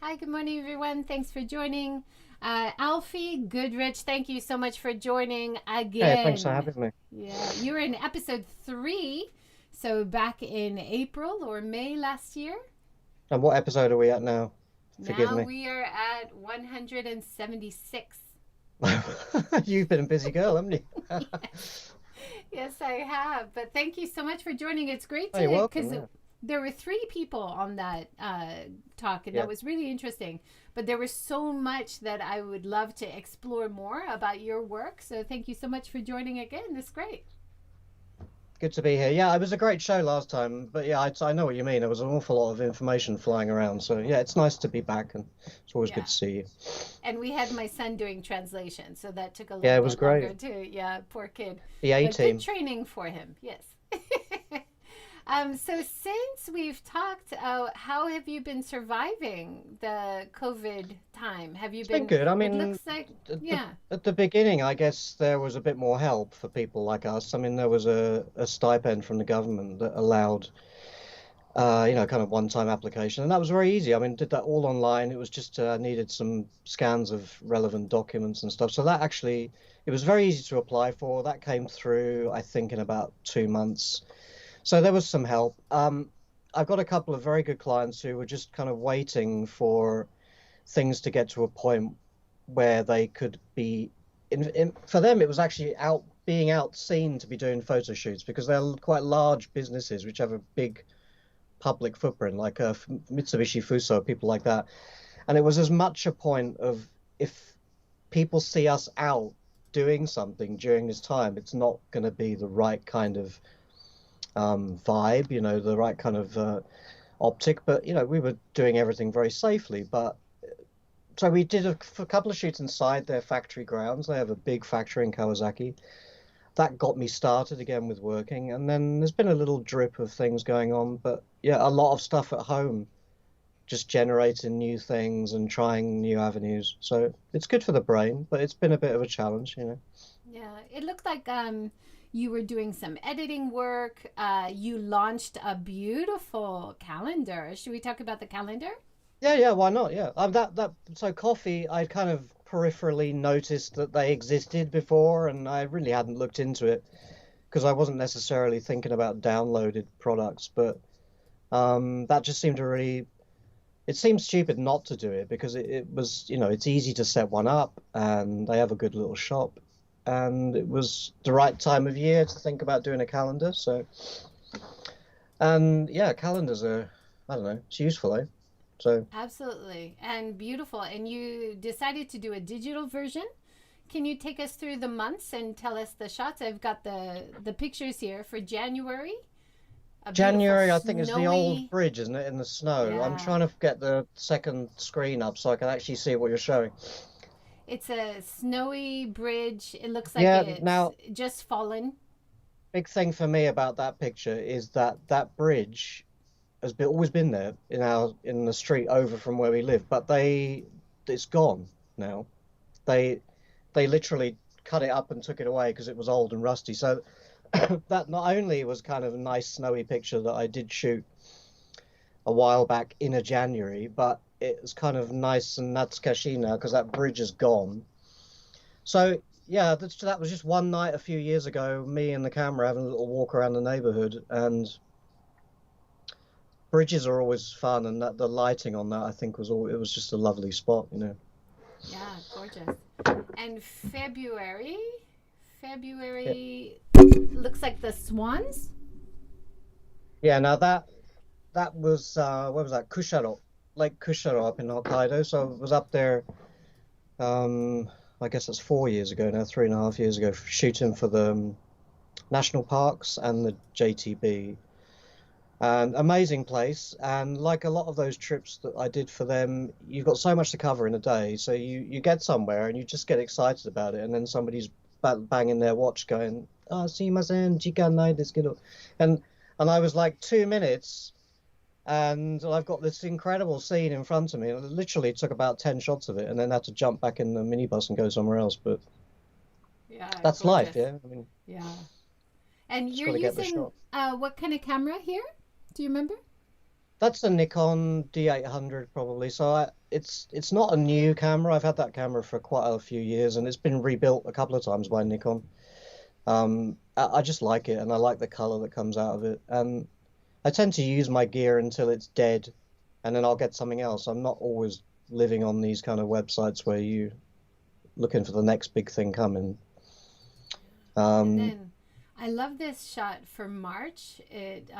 Hi, good morning, everyone. Thanks for joining. Alfie Goodrich, thank you so much for joining Hey, thanks for again. having me. Yeah, you were in episode 3, so back in April or May last year. And what episode are we at now? Forgive Now me. we are at 176. You've been a busy girl, haven't you? Yes, yes, I have. But thank you so much for joining. It's great Oh, you're to, welcome. because Yeah, there were 3 people on that talk, and that yeah. was really interesting. But there was so much that I would love to explore more about your work. So thank you so much for joining again. It's great. Good to be here. Yeah, it was a great show last time, but yeah, I know what you mean. There was an awful lot of information flying around, so yeah, it's nice to be back, and it's always good Yeah. to see you. And we had my son doing translation, so that took a Yeah, little it was bit longer great. too. Yeah, poor kid. The A But good team. training for him. Yes. So since we've talked, how have you been surviving the COVID time? Have you It's been been? good. I It mean, looks like, at the yeah, at the beginning, I guess there was a bit more help for people like us. I mean, there was a stipend from the government that allowed kind of one-time application, and that was very easy. I mean, did that all online. It was just needed some scans of relevant documents and stuff. So that actually, it was very easy to apply for. That came through, I think, in about 2 months. So there was some help. I've got a couple of very good clients who were just kind of waiting for things to get to a point where they could be. For them, it was actually out being out seen to be doing photo shoots because they're quite large businesses which have a big public footprint, like Mitsubishi Fuso, people like that. And it was as much a point of if people see us out doing something during this time, it's not going to be the right kind of vibe, the right kind of optic. But, we were doing everything very safely. But so we did a couple of shoots inside their factory grounds. They have a big factory in Kawasaki. That got me started again with working. And then there's been a little drip of things going on. But yeah, a lot of stuff at home just generating new things and trying new avenues. So it's good for the brain, but it's been a bit of a challenge. yeah. It looked like you were doing some editing work. You launched a beautiful calendar. Should we talk about the calendar? Yeah, yeah, why not? Yeah. So coffee, I kind of peripherally noticed that they existed before, and I really hadn't looked into it because I wasn't necessarily thinking about downloaded products, but that just seemed to really it seemed stupid not to do it because it was, it's easy to set one up and they have a good little shop. And it was the right time of year to think about doing a calendar. So, and yeah, calendars are, I don't know, it's useful, eh? So, Absolutely. And beautiful. And you decided to do a digital version. Can you take us through the months and tell us the shots? I've got the pictures here for January. A beautiful January, I think, is the old snowy. bridge, isn't it, in the snow? I'm Yeah. trying to get the second screen up so I can actually see what you're showing. It's a snowy bridge. It looks like Yeah, it's now, just fallen. big thing for me about that picture is that that bridge always been there in the street over from where we live, but it's gone now. They they literally cut it up and took it away because it was old and rusty. So that not only was kind of a nice snowy picture that I did shoot a while back in a January, but it was kind of nice and natsukashi now because that bridge is gone. So yeah, that was just one night a few years ago, me and the camera having a little walk around the neighborhood, and bridges are always fun, and that the lighting on that I think it was just a lovely spot. Yeah, gorgeous. And Yeah, February looks like the Swans. yeah. Now that was where was that? Kusharo, Lake Kusharo up in Hokkaido. So I was up there. Um, I guess that's 4 years ago now, 3.5 years ago, shooting for the national parks and the JTB. And amazing place. And like a lot of those trips that I did for them, you've got so much to cover in a day. So you get somewhere and you just get excited about it. And then somebody's banging their watch going, "Ah, sumimasen, jikan nai desu kedo." And and I was like 2 minutes and I've got this incredible scene in front of me. It literally took about 10 shots of it and then had to jump back in the minibus and go somewhere else. But Yeah, that's life, gorgeous. yeah. I mean, Yeah. And just you're got to get the using shot. what kind of camera here? Do you remember? That's a Nikon D800 probably. So it's not a new camera. I've had that camera for quite a few years, and it's been rebuilt a couple of times by Nikon. I just like it, and I like the color that comes out of it. And I tend to use my gear until it's dead, and then I'll get something else. I'm not always living on these kind of websites where you looking for the next big thing coming. And Um, then I love this shot for March. It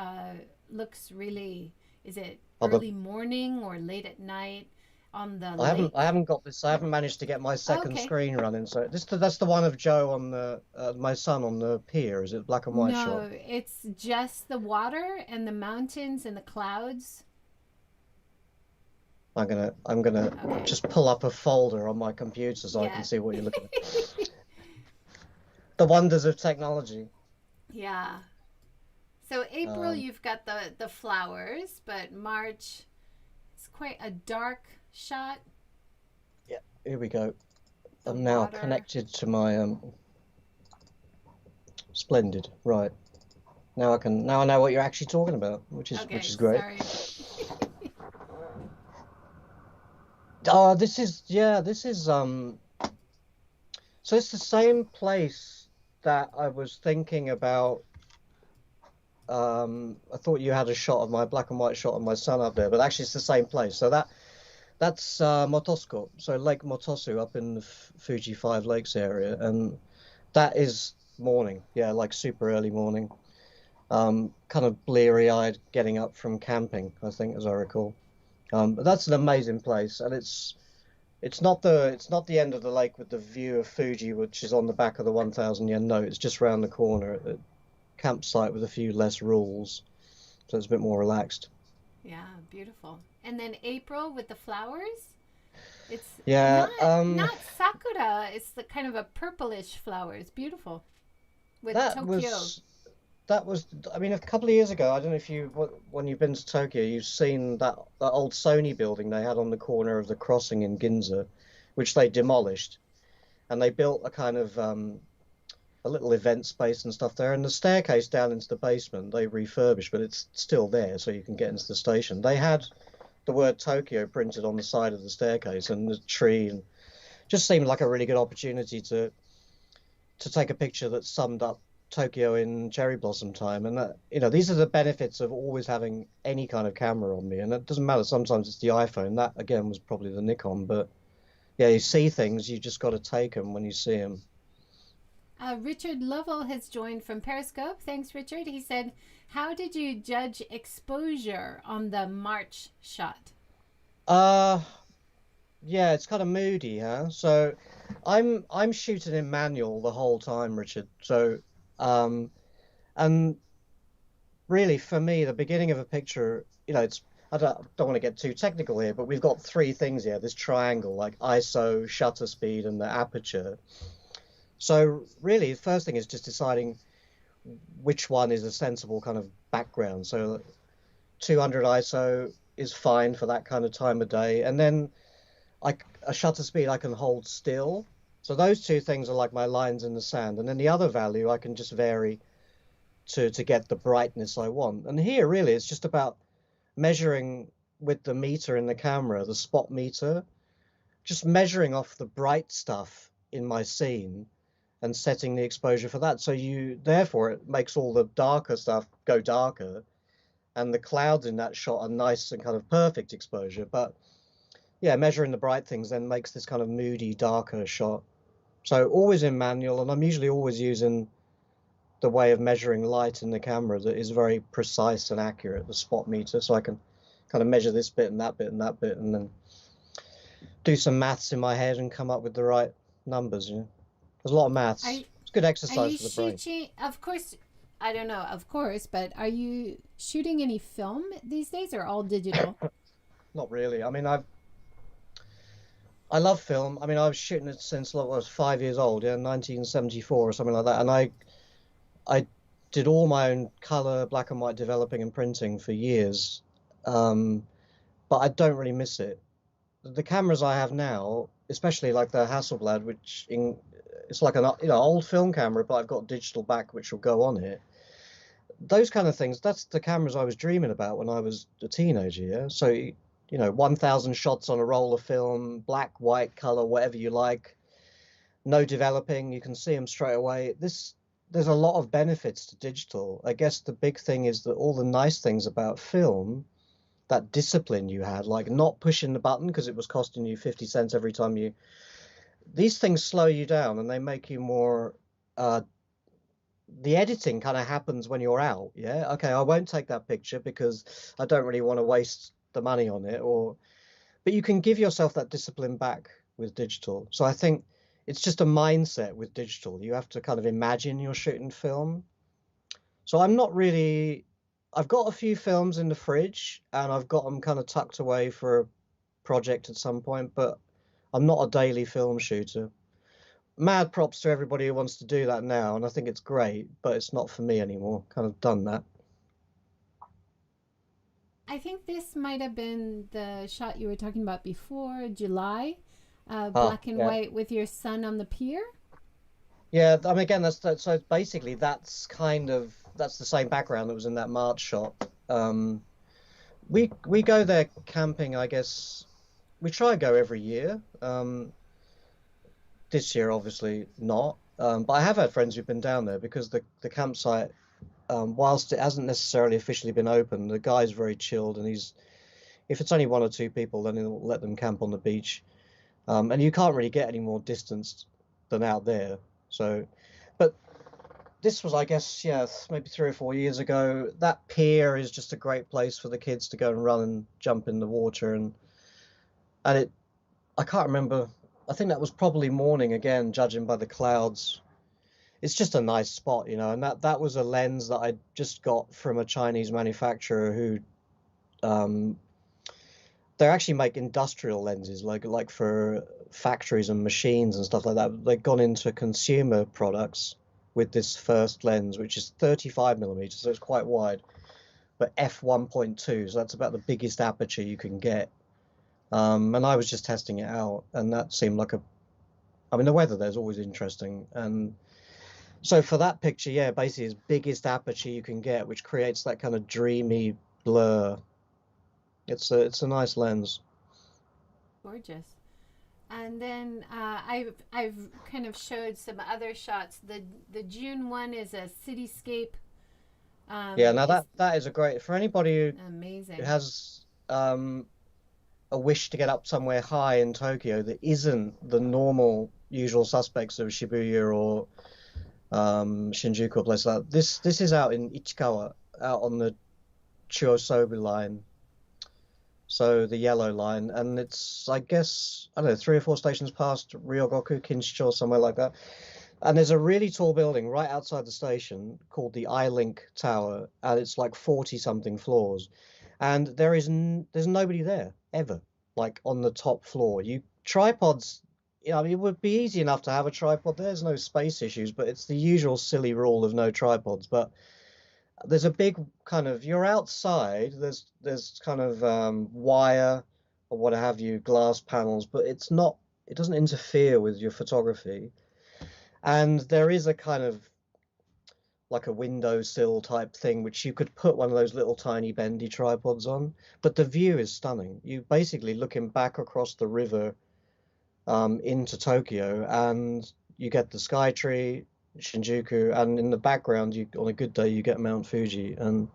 looks really, is it although early morning or late at night on the I lake? haven't got this. I haven't managed to get my second Okay. screen running. So that's the one of Joe on the my son on the pier. Is it black and white shot? No, it's just the water and the mountains and the clouds. I'm gonna Okay. just pull up a folder on my computer so I can Yeah. see what you're looking at. The wonders of technology. Yeah. So April, Um, you've got the flowers, but March, it's quite a dark shot. yeah, here we go. The I'm now water. connected to my splendid. Right. Now I know what you're actually talking about, which Okay, is great. sorry. This is so it's the same place that I was thinking about. I thought you had a shot of my black and white shot of my son up there, but actually it's the same place. So that's Motosuko, so Lake Motosu up in the Fuji Five Lakes area, and that is morning, yeah, like super early morning. Kind of bleary-eyed getting up from camping, I think, as I recall. But that's an amazing place, and it's not the end of the lake with the view of Fuji, which is on the back of the 1,000 yen note. It's just round the corner at a campsite with a few less rules, so it's a bit more relaxed. Yeah, beautiful. And then April with the flowers. It's Yeah, not sakura. It's the kind of a purplish flower. It's beautiful with that Tokyo. was that was. I mean, a couple of years ago. I don't know if when you've been to Tokyo, you've seen that old Sony building they had on the corner of the crossing in Ginza, which they demolished, and they built a kind of a little event space and stuff there, and the staircase down into the basement they refurbished, but it's still there, so you can get into the station. They had the word Tokyo printed on the side of the staircase and the tree, and just seemed like a really good opportunity to take a picture that summed up Tokyo in cherry blossom time. And that, these are the benefits of always having any kind of camera on me. And it doesn't matter. Sometimes it's the iPhone. That again was probably the Nikon, but yeah, you see things, you just got to take them when you see them. Richard Lovell has joined from Periscope. Thanks, Richard. He said, "How did you judge exposure on the March shot?" Uh, yeah, it's kind of moody, huh? So I'm shooting in manual the whole time, Richard. So um, and really for me, the beginning of a picture, it's I don't want to get too technical here, but we've got three things here, this triangle, like ISO, shutter speed, and the aperture. So really, the first thing is just deciding which one is a sensible kind of background. So 200 ISO is fine for that kind of time of day. And then a shutter speed I can hold still. So those two things are like my lines in the sand. And then the other value I can just vary to get the brightness I want. And here really it's just about measuring with the meter in the camera, the spot meter, just measuring off the bright stuff in my scene and setting the exposure for that. So therefore it makes all the darker stuff go darker, and the clouds in that shot are nice and kind of perfect exposure. But yeah, measuring the bright things then makes this kind of moody, darker shot. So always in manual, and I'm usually always using the way of measuring light in the camera that is very precise and accurate, the spot meter, so I can kind of measure this bit and that bit and that bit, and then do some maths in my head and come up with the right numbers. There's a lot of Are maths. It's good are exercise you for the brain. shooting? Of course, I don't know. Of course, but are you shooting any film these days, or all digital? Not really. I mean, I love film. I mean, I was shooting it since I was 5 years old, yeah, 1974 or something like that. And I did all my own color, black and white developing and printing for years. Um, but I don't really miss it. The cameras I have now, especially like the Hasselblad, it's like an old film camera, but I've got digital back which will go on it. those kind of things, that's the cameras I was dreaming about when I was a teenager, yeah? So, 1,000 shots on a roll of film, black, white, color, whatever you like, no developing, you can see them straight away. There's a lot of benefits to digital. I guess the big thing is that all the nice things about film, that discipline you had, like not pushing the button because it was costing you 50 cents every time these things slow you down and they make you more, the editing kind of happens when you're out. Yeah. Okay. I won't take that picture because I don't really want to waste the money on it, but you can give yourself that discipline back with digital. So I think it's just a mindset with digital. You have to kind of imagine you're shooting film. So I've got a few films in the fridge and I've got them kind of tucked away for a project at some point, but I'm not a daily film shooter. Mad props to everybody who wants to do that now, and I think it's great, but it's not for me anymore. Kind of done that. I think this might have been the shot you were talking about before, July, Ah, black and yeah. white with your son on the pier. Yeah, I mean, again, so basically that's the same background that was in that March shot. We go there camping, I guess. We try to go every year. This year, obviously not. But I have had friends who've been down there because the campsite, whilst it hasn't necessarily officially been open, the guy's very chilled, and if it's only one or two people, then he'll let them camp on the beach. And you can't really get any more distance than out there. So, but this was, I guess, yeah, maybe 3 or 4 years ago. That pier is just a great place for the kids to go and run and jump in the water, and I can't remember. I think that was probably morning again, judging by the clouds. It's just a nice spot, and that was a lens that I just got from a Chinese manufacturer who they actually make industrial lenses, like for factories and machines and stuff like that. They've gone into consumer products with this first lens, which is 35 millimeters, so it's quite wide, but f1.2, so that's about the biggest aperture you can get. And I was just testing it out, and that seemed like I mean, the weather there's always interesting, and so for that picture, yeah, basically it's biggest aperture you can get, which creates that kind of dreamy blur. It's a nice lens. Gorgeous. And then I've kind of showed some other shots. The June one is a cityscape. Yeah, now that is a great for anybody who amazing. has a wish to get up somewhere high in Tokyo that isn't the normal usual suspects of Shibuya or Shinjuku or places like that. This is out in Ichikawa, out on the Chuosobu line, so the yellow line, and it's, I guess, I don't know, 3 or 4 stations past Ryogoku, Kinshicho, somewhere like that. And there's a really tall building right outside the station called the I-Link Tower, and it's like 40 something floors, and there's nobody there ever, like on the top floor. Tripods, I mean, it would be easy enough to have a tripod. There's no space issues, but it's the usual silly rule of no tripods. But there's a big kind of, you're outside, there's kind of wire or what have you, glass panels, but it doesn't interfere with your photography. And there is a kind of like a windowsill type thing, which you could put one of those little tiny bendy tripods on, but the view is stunning. You basically looking back across the river into Tokyo, and you get the Sky Tree, Shinjuku, and in the background, on a good day, you get Mt.Fuji, and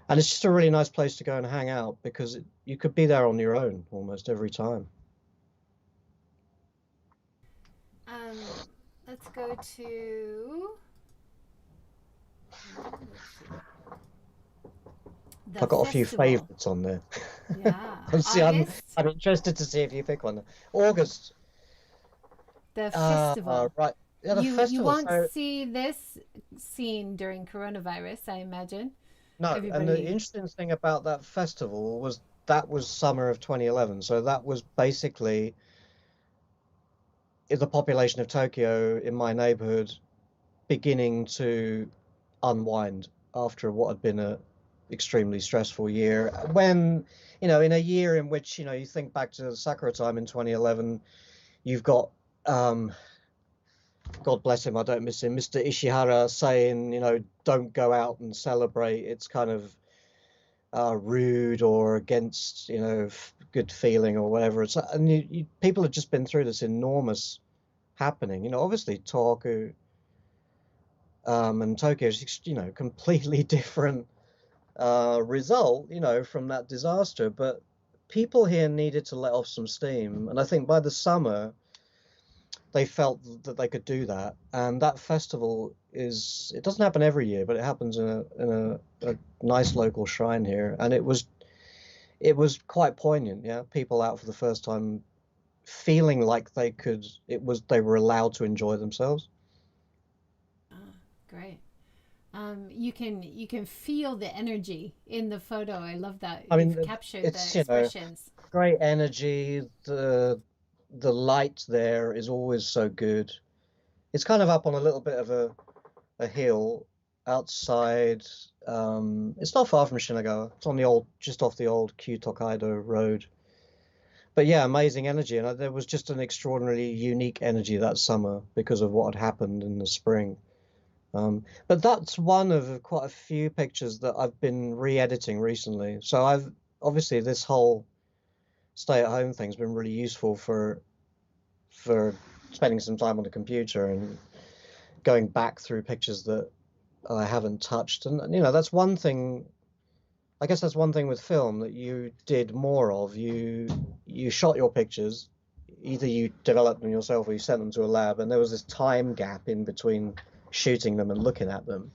it's just a really nice place to go and hang out because you could be there on your own almost every time. Let's go to. I've got a few favorites on there. Yeah. I'm interested to see if you pick one. August. The festival. Right. Yeah, the festival. You won't see this scene during coronavirus, I imagine. No, and the interesting thing about that festival was that was summer of 2011. So that was basically the population of Tokyo in my neighborhood beginning to unwind after what had been a extremely stressful year. When, in a year in which, you think back to the Sakura time in 2011, you've got God bless him, I don't miss him, Mr. Ishihara saying, you know, don't go out and celebrate. It's kind of rude or against, you know, good feeling or whatever. It's and people have just been through this enormous happening. You know, obviously Tohoku and Tokyo is, you know, completely different result, you know, from that disaster. But people here needed to let off some steam, and I think by the summer they felt that they could do that. And that festival it doesn't happen every year, but it happens in a nice local shrine here, and it was quite poignant. Yeah, people out for the first time feeling like they were allowed to enjoy themselves. Ah, great. You can feel the energy in the photo. I love that I you've mean, captured the it's, you know, expressions. great energy. The light there is always so good. It's kind of up on a little bit of a hill outside. It's not far from Shinagawa. It's on just off the old Tokkaido road. But yeah, amazing energy, and there was just an extraordinarily unique energy that summer because of what had happened in the spring. But that's one of quite a few pictures that I've been re-editing recently. So obviously this whole stay-at-home thing's been really useful for spending some time on the computer and going back through pictures that I haven't touched. And you know, that's one thing. I guess that's one thing with film that you did more of. You shot your pictures, either you developed them yourself or you sent them to a lab, and there was this time gap in between shooting them and looking at them,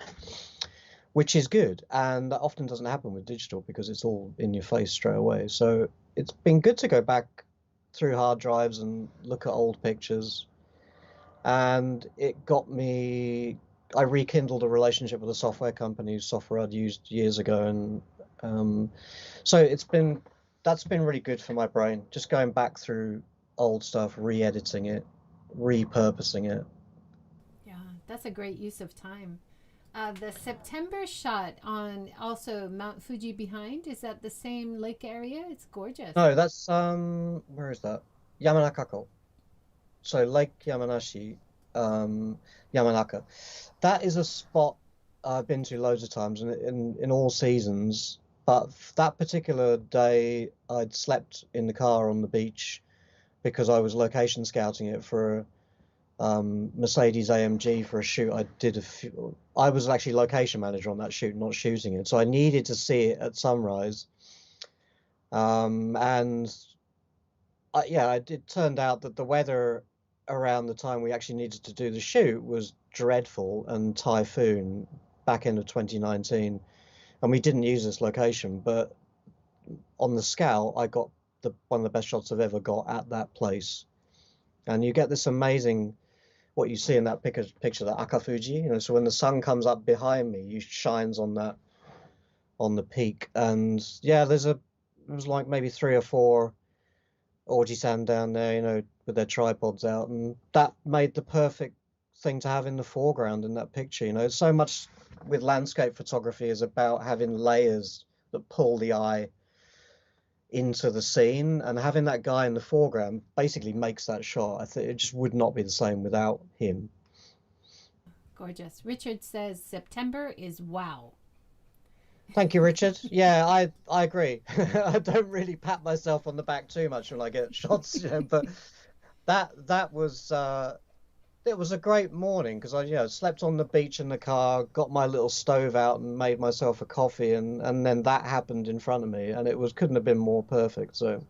which is good. And that often doesn't happen with digital because it's all in your face straight away. So it's been good to go back through hard drives and look at old pictures. And it got me, I rekindled a relationship with a software company whose software I'd used years ago. And so that's been really good for my brain, just going back through old stuff, re-editing it, repurposing it. Yeah, that's a great use of time. The September shot on also Mount Fuji behind, is that the same lake area? It's gorgeous. No, that's where is that? Yamanaka. So Lake Yamanashi, Yamanaka. That is a spot I've been to loads of times in all seasons. But that particular day, I'd slept in the car on the beach because I was location scouting it for Mercedes AMG for a shoot. I was actually location manager on that shoot, not shooting it. So I needed to see it at sunrise. And it turned out that the weather around the time we actually needed to do the shoot was dreadful and typhoon back end of 2019, and we didn't use this location. But on the scout, I got one of the best shots I've ever got at that place, and you get this amazing what you see in that picture, the Aka-Fuji. You know, so when the sun comes up behind me, it shines on the peak, and yeah, it was like maybe 3 or 4 Oji-san down there, you know, with their tripods out, and that made the perfect thing to have in the foreground in that picture. You know, so much with landscape photography is about having layers that pull the eye into the scene, and having that guy in the foreground basically makes that shot. I think it just would not be the same without him. Gorgeous. Richard says September is wow. Thank you, Richard. Yeah, I agree. I don't really pat myself on the back too much when I get shots, you know, but that was it was a great morning because I slept on the beach in the car, got my little stove out and made myself a coffee, and then that happened in front of me, and couldn't have been more perfect. So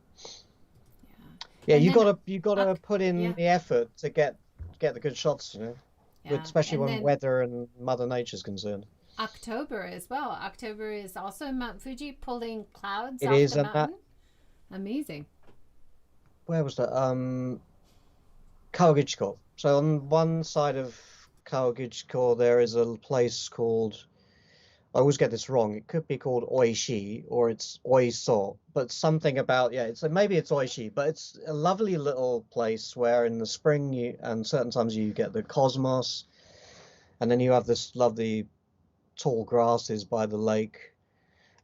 yeah, And then you gotta put in yeah, the effort to get the good shots, you know, yeah. especially And when then weather and Mother Nature's concerned. October as well. October is also Mount Fuji pulling clouds It off is, the and that mountain. Amazing. where was that? Kawaguchi-ko. So on one side of Kawaguchi-ko, there is a place called, I always get this wrong. It could be called Oishi or it's Oiso, but something about, maybe it's Oishi, but it's a lovely little place where in the spring and certain times you get the cosmos, and then you have this lovely tall grasses by the lake.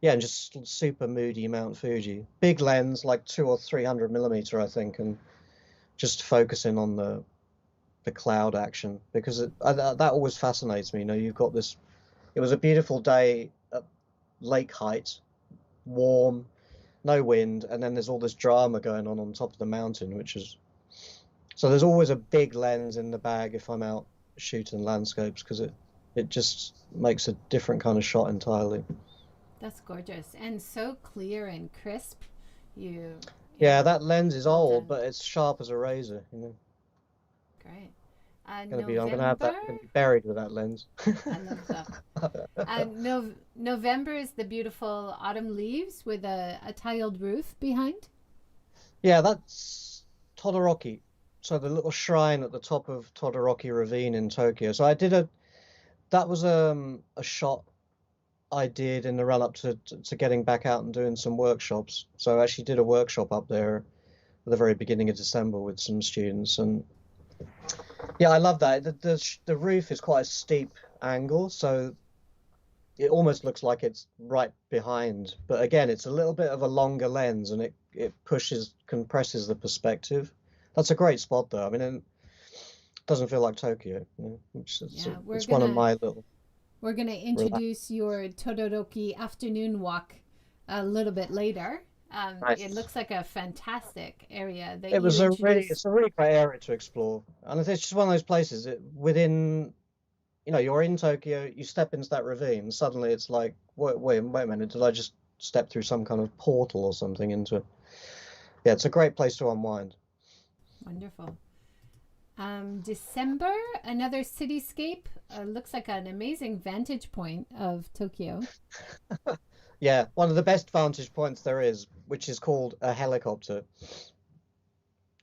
Yeah, and just super moody Mount Fuji. Big lens, like 200 or 300 millimeter, I think, and just focusing on the cloud action, because that always fascinates me. You know, you've got this. It was a beautiful day at lake height, warm, no wind, and then there's all this drama going on top of the mountain, which is. So there's always a big lens in the bag if I'm out shooting landscapes, because it just makes a different kind of shot entirely. That's gorgeous and so clear and crisp. You Yeah, yeah, that lens is well old, done. but it's sharp as a razor. You know, Great. I'm gonna have that. November. I'm gonna be buried with that lens. I love that. November is the beautiful autumn leaves with a tiled roof behind. Yeah, that's Todoroki. So the little shrine at the top of Todoroki Ravine in Tokyo. So that was a shot I did in the run up to getting back out and doing some workshops. So I actually did a workshop up there at the very beginning of December with some students, and yeah, I love that. The roof is quite a steep angle, so it almost looks like it's right behind. But again, it's a little bit of a longer lens, and it compresses the perspective. That's a great spot, though. I mean, it doesn't feel like Tokyo. You know, Yeah, it's one of my little we're gonna relax. introduce your Todoroki afternoon walk a little bit later. It Nice. looks like a fantastic area that It you was introduced. it's a really great area to explore, and it's just one of those places within, you know, you're in Tokyo, you step into that ravine, suddenly it's like, wait a minute, did I just step through some kind of portal or something into it? Yeah, it's a great place to unwind. Wonderful. December, another cityscape. Looks like an amazing vantage point of Tokyo. Yeah, one of the best vantage points there is, which is called a helicopter.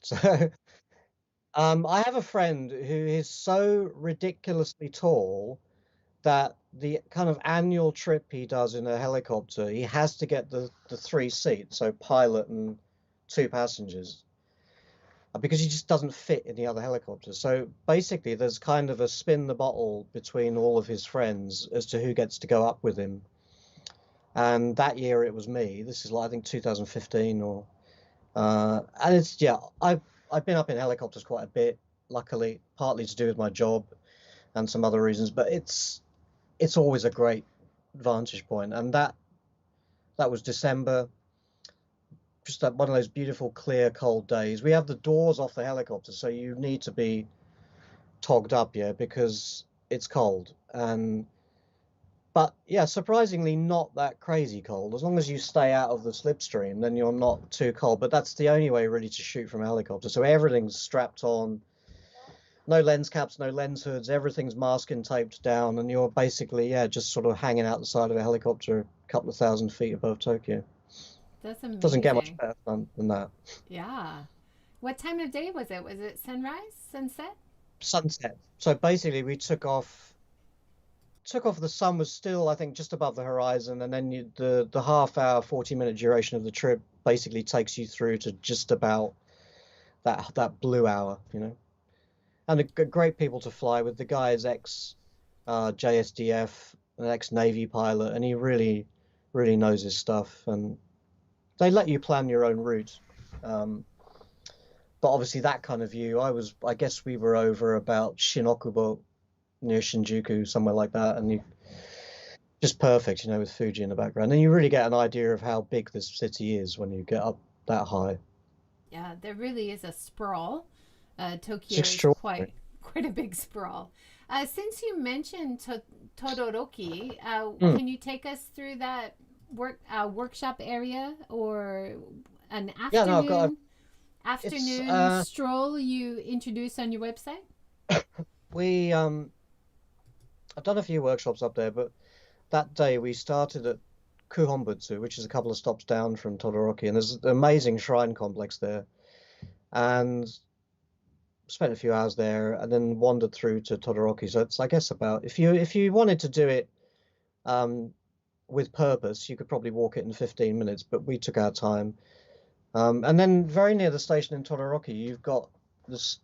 So, I have a friend who is so ridiculously tall that the kind of annual trip he does in a helicopter, he has to get the three seats, so pilot and two passengers, because he just doesn't fit in the other helicopters. So basically, there's kind of a spin the bottle between all of his friends as to who gets to go up with him. And that year it was me. This is like, I think 2015 or and it's yeah, I've been up in helicopters quite a bit, luckily, partly to do with my job and some other reasons, but it's always a great vantage point. And that was December, just one of those beautiful, clear, cold days. We have the doors off the helicopter, so you need to be togged up, yeah, because it's cold. And but yeah, surprisingly not that crazy cold. As long as you stay out of the slipstream, then you're not too cold. But that's the only way really to shoot from a helicopter. So everything's strapped on, no lens caps, no lens hoods, everything's mask and taped down, and you're basically, yeah, just sort of hanging out the side of a helicopter a couple of thousand feet above Tokyo. That's Doesn't get much amazing. better than that. Yeah. What time of day was it? Was it sunrise, sunset? Sunset. So basically we took off, the sun was still, I think, just above the horizon, and then the half hour, 40-minute duration of the trip basically takes you through to just about that blue hour, you know. And great people to fly with. The guy is ex JSDF, an ex Navy pilot, and he really knows his stuff. And they let you plan your own route. But obviously that kind of view, I guess we were over about Shinokubo near Shinjuku, somewhere like that, and you just perfect, you know, with Fuji in the background. And you really get an idea of how big this city is when you get up that high. Yeah, there really is a sprawl. It's Tokyo is extraordinary. quite a big sprawl. Since you mentioned Todoroki, Mm. can you take us through that workshop area or an Yeah, no, I've got it's afternoon stroll you introduce on your website? we I've done a few workshops up there, but that day we started at Kuhonbutsu, which is a couple of stops down from Todoroki, and there's an amazing shrine complex there. And spent a few hours there, and then wandered through to Todoroki. So it's, I guess, about, if you wanted to do it um, with purpose, you could probably walk it in 15 minutes, but we took our time. And then very near the station in Todoroki, you've got this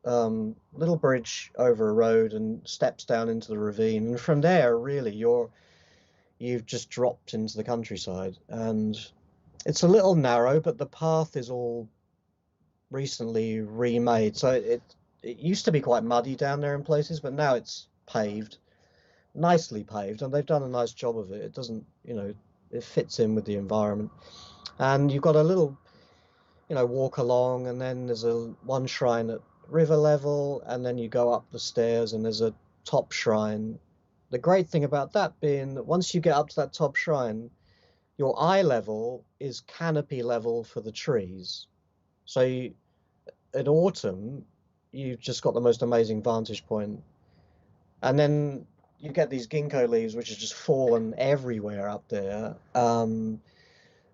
little bridge over a road and steps down into the ravine, and from there, really, you've just dropped into the countryside, and it's a little narrow, but the path is all recently remade, so it used to be quite muddy down there in places, but now it's paved, nicely paved, and they've done a nice job of it. It doesn't, it fits in with the environment. And you've got a little, walk along, and then there's one shrine at river level, and then you go up the stairs, and there's a top shrine. The great thing about that being that once you get up to that top shrine, your eye level is canopy level for the trees. So at autumn, you've just got the most amazing vantage point. And then you get these ginkgo leaves, which have just fallen everywhere up there.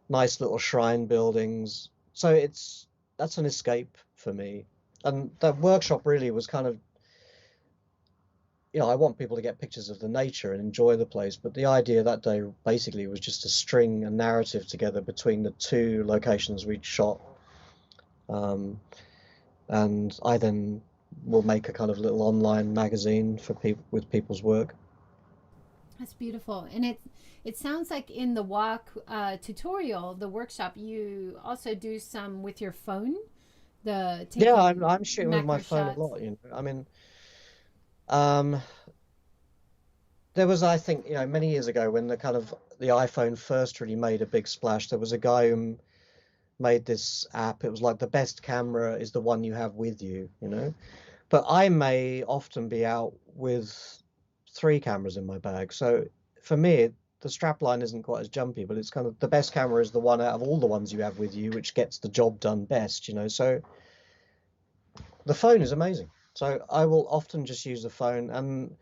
Nice little shrine buildings. So that's an escape for me. And that workshop really was kind of, I want people to get pictures of the nature and enjoy the place. But the idea that day basically was just to string a narrative together between the two locations we'd shot. And I then will make a kind of little online magazine for people with people's work. That's beautiful. And it sounds like in the walk tutorial, the workshop, you also do some with your phone. Yeah, I'm shooting with my phone shots. a lot. I mean, there was, I think, many years ago when the iPhone first really made a big splash. There was a guy who made this app. It was like the best camera is the one you have with you, But I may often be out with 3 cameras in my bag. So for me, the strapline isn't quite as jumpy, but it's kind of the best camera is the one out of all the ones you have with you, which gets the job done best, So the phone is amazing. So I will often just use the phone. And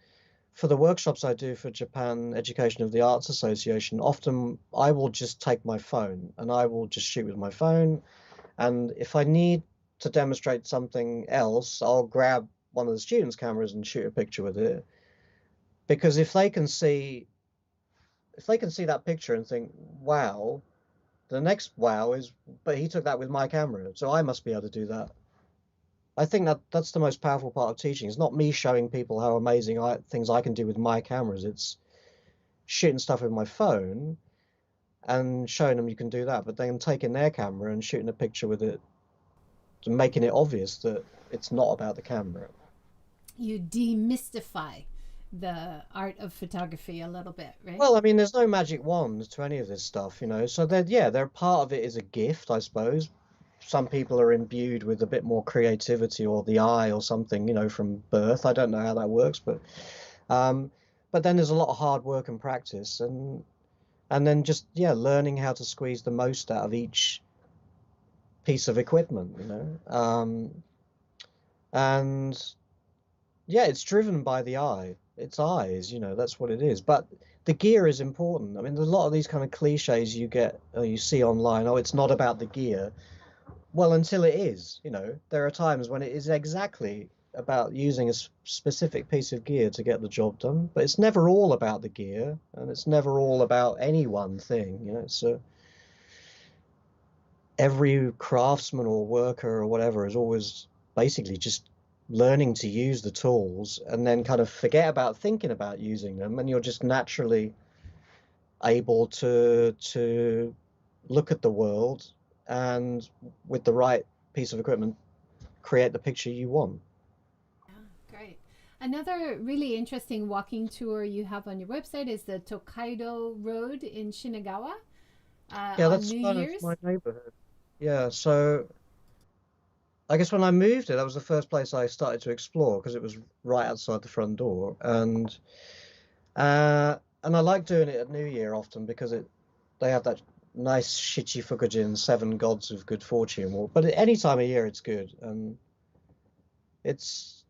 for the workshops I do for Japan Education of the Arts Association, often I will just take my phone and I will just shoot with my phone. And if I need to demonstrate something else, I'll grab one of the students' cameras and shoot a picture with it. Because if they can see that picture and think, wow, the next wow is, but he took that with my camera, so I must be able to do that. I think that's the most powerful part of teaching. It's not me showing people how amazing things I can do with my cameras. It's shooting stuff with my phone and showing them you can do that, but then taking their camera and shooting a picture with it, and making it obvious that it's not about the camera. You demystify the art of photography a little bit, right? Well, I mean, there's no magic wand to any of this stuff, So they're part of it is a gift, I suppose. Some people are imbued with a bit more creativity or the eye or something, from birth. I don't know how that works, but then there's a lot of hard work and practice, and then just learning how to squeeze the most out of each piece of equipment, and it's driven by the eye. It's eyes, that's what it is. But the gear is important. I mean, there's a lot of these kind of cliches you get, you see online. Oh, it's not about the gear. Well, until it is, there are times when it is exactly about using a specific piece of gear to get the job done. But it's never all about the gear, and it's never all about any one thing. It's every craftsman or worker or whatever is always basically just learning to use the tools and then kind of forget about thinking about using them, and you're just naturally able to look at the world and with the right piece of equipment create the picture you want. Yeah, great. Another really interesting walking tour you have on your website is the Tokkaido Road in Shinagawa Yeah, on that's New kind of Year's. my neighborhood. Yeah, so I guess when I moved there, that was the first place I started to explore because it was right outside the front door, and I like doing it at New Year often because they have that nice Shichi-Fukujin, 7 gods of good fortune walk. But at any time of year, it's good, and it's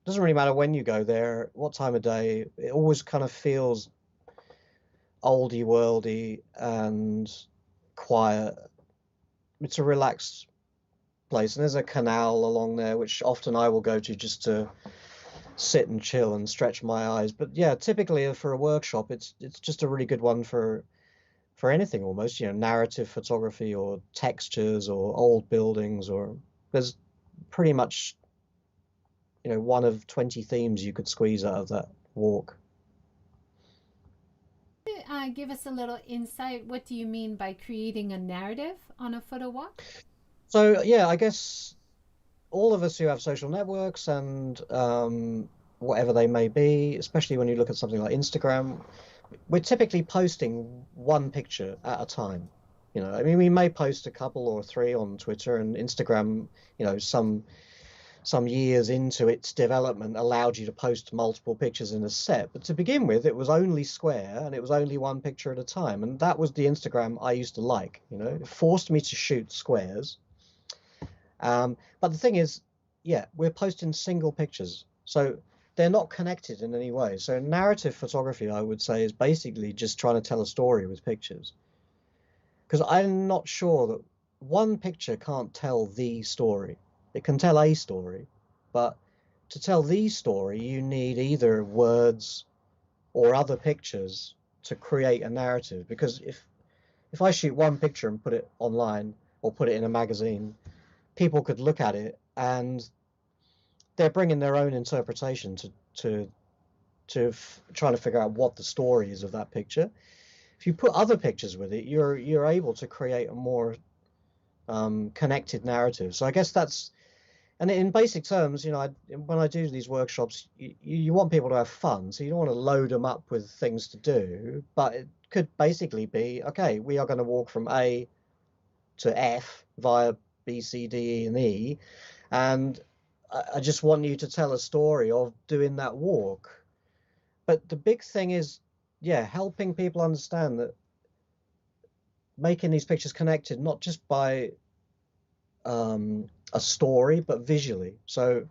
doesn't really matter when you go there, what time of day. It always kind of feels oldie worldy and quiet. It's a relaxed place, and there's a canal along there which often I will go to just to sit and chill and stretch my eyes. But yeah, typically for a workshop, it's just a really good one for anything almost, narrative photography or textures or old buildings, or there's pretty much one of 20 themes you could squeeze out of that walk. Give us a little insight. What do you mean by creating a narrative on a photo walk? So yeah, I guess all of us who have social networks and whatever they may be, especially when you look at something like Instagram, we're typically posting one picture at a time. You know, I mean, we may post a couple or three on Twitter and Instagram, you know, some years into its development allowed you to post multiple pictures in a set. But to begin with, it was only square and it was only one picture at a time. And that was the Instagram I used to like, you know, it forced me to shoot squares. But the thing is, yeah, we're posting single pictures. So they're not connected in any way. So narrative photography, I would say, is basically just trying to tell a story with pictures. Because I'm not sure that one picture can't tell the story. It can tell a story, but to tell the story, you need either words or other pictures to create a narrative. Because if I shoot one picture and put it online or put it in a magazine, people could look at it and they're bringing their own interpretation to trying to figure out what the story is of that picture. If you put other pictures with it, you're able to create a more connected narrative. So I guess that's, and in basic terms, you know, when I do these workshops, you want people to have fun. So you don't want to load them up with things to do, but it could basically be, okay, we are going to walk from A to F via B, C, D, E, and E. And I just want you to tell a story of doing that walk. But the big thing is, yeah, helping people understand that making these pictures connected, not just by a story, but visually. So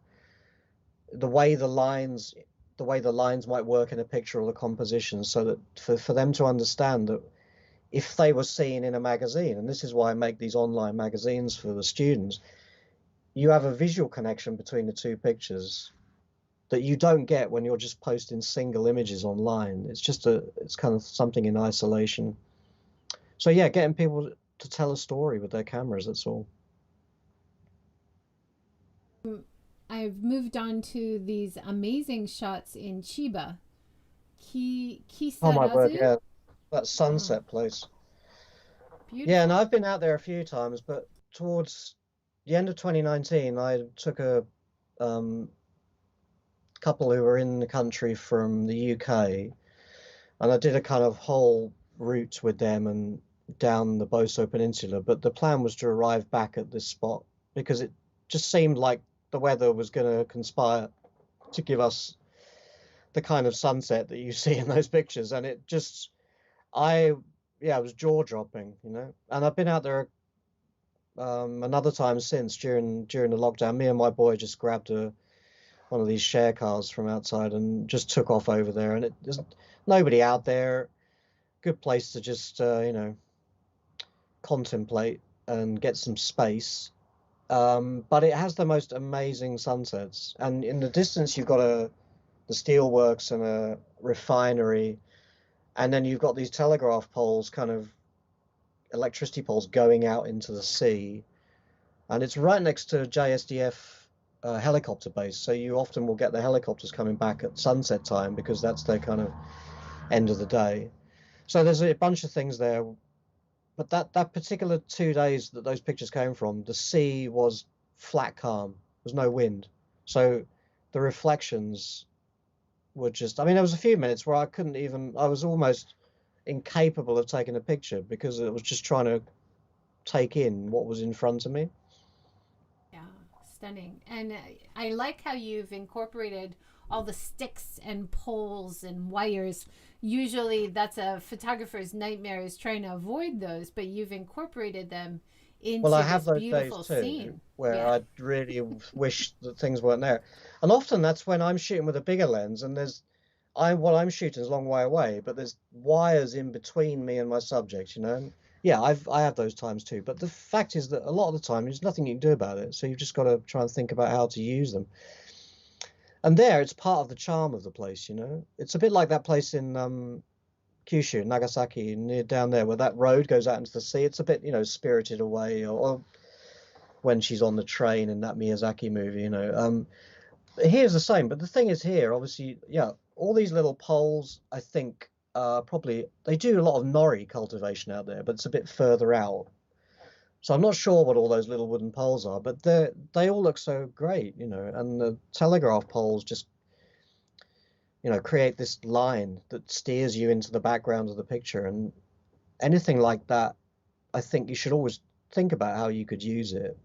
the way the lines might work in a picture or the composition, so that for them to understand that if they were seen in a magazine, and this is why I make these online magazines for the students, you have a visual connection between the two pictures that you don't get when you're just posting single images online. It's kind of something in isolation. So yeah, getting people to tell a story with their cameras, that's all. I've moved on to these amazing shots in Chiba. Oh my word, Kisarazu? yeah, that Oh, sunset place. Yeah, and beautiful. I've been out there a few times, but towards the end of 2019, I took a couple who were in the country from the UK, and I did a kind of whole route with them and down the Boso Peninsula. But the plan was to arrive back at this spot because it just seemed like the weather was going to conspire to give us the kind of sunset that you see in those pictures. And it just, I, yeah, it was jaw dropping, you know. And I've been out there another time since during the lockdown. Me and my boy just grabbed one of these share cars from outside and just took off over there. And there's nobody out there. Good place to just you know, contemplate and get some space. But it has the most amazing sunsets. And in the distance, you've got the steelworks and a refinery, and then you've got these telegraph poles, kind of electricity poles going out into the sea. And it's right next to JSDF helicopter base, so you often will get the helicopters coming back at sunset time because that's their kind of end of the day. So there's a bunch of things there. But that particular 2 days that those pictures came from, the sea was flat calm. There was no wind. So the reflections were just, I mean, there was a few minutes where I was almost incapable of taking a picture because it was just trying to take in what was in front of me. Yeah, stunning. And I like how you've incorporated all the sticks and poles and wires. Usually that's a photographer's nightmare, is trying to avoid those, but you've incorporated them Well, I into have this those days beautiful too scene. where Yeah. I really wish that things weren't there. And often that's when I'm shooting with a bigger lens and what I'm shooting is a long way away, but there's wires in between me and my subject, you know. And yeah, I have those times too. But the fact is that a lot of the time there's nothing you can do about it. So you've just got to try and think about how to use them. And there, it's part of the charm of the place, you know. It's a bit like that place in Kyushu, Nagasaki, near down there, where that road goes out into the sea. It's a bit, you know, Spirited Away, or when she's on the train in that Miyazaki movie, you know. Here's the same, but the thing is here, obviously, yeah, all these little poles, I think, probably they do a lot of nori cultivation out there, but it's a bit further out. So I'm not sure what all those little wooden poles are, but they all look so great, you know, and the telegraph poles just, you know, create this line that steers you into the background of the picture. And anything like that, I think you should always think about how you could use it.